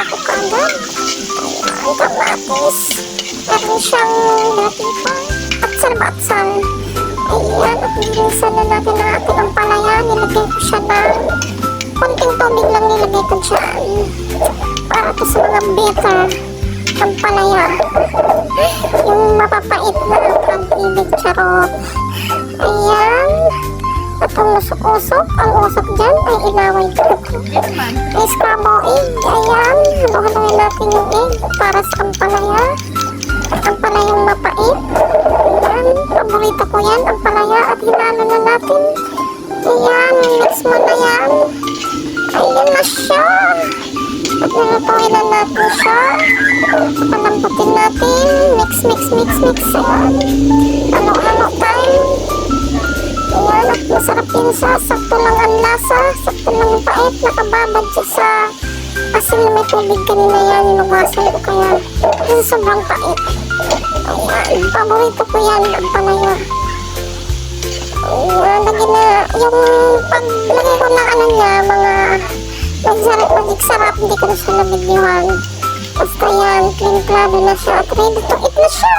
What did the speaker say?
ko kagad. Ang kamatis. Meron siyang latipang at salbatsal. Ayan, at nilisan na natin ang ating ampalaya. Nilagay ko siya ng konting tubig lang nilagay ko dyan. Para to sa mga bitter ampalaya. Yung mapapait na ang pag-ibig, charot. Ayan. At ang usok-usok, ang usok dyan ay inaway ko. May scramble egg. Ayan. Haluhaluin natin yung egg para sa ampalaya. Ampalayang mapait. Ayan. Paborito ko yan, ampalaya. At hinalo na natin. Ayan. Mix mo na yan. Ayan na siya. At nilutuin na natin siya. Palambutin natin. Mix, mix, mix, mix. Ayan. Halo-halo tayo. Ayan, at masarap yun siya. Sakto lang ang lasa. Sakto lang yung pait. Nakababad siya sa asin na may tubig kanina yan. Inugasan ko kaya. Kasi sobrang pait. Ayan, paborito ko yan. Ang palaya. Ayan, lagi na. Yung paglagay ko na ano niya, mga magic sarap. Hindi ko na siya nabigyan. Basta yan, clean klado na siya. At ready to eat na siya.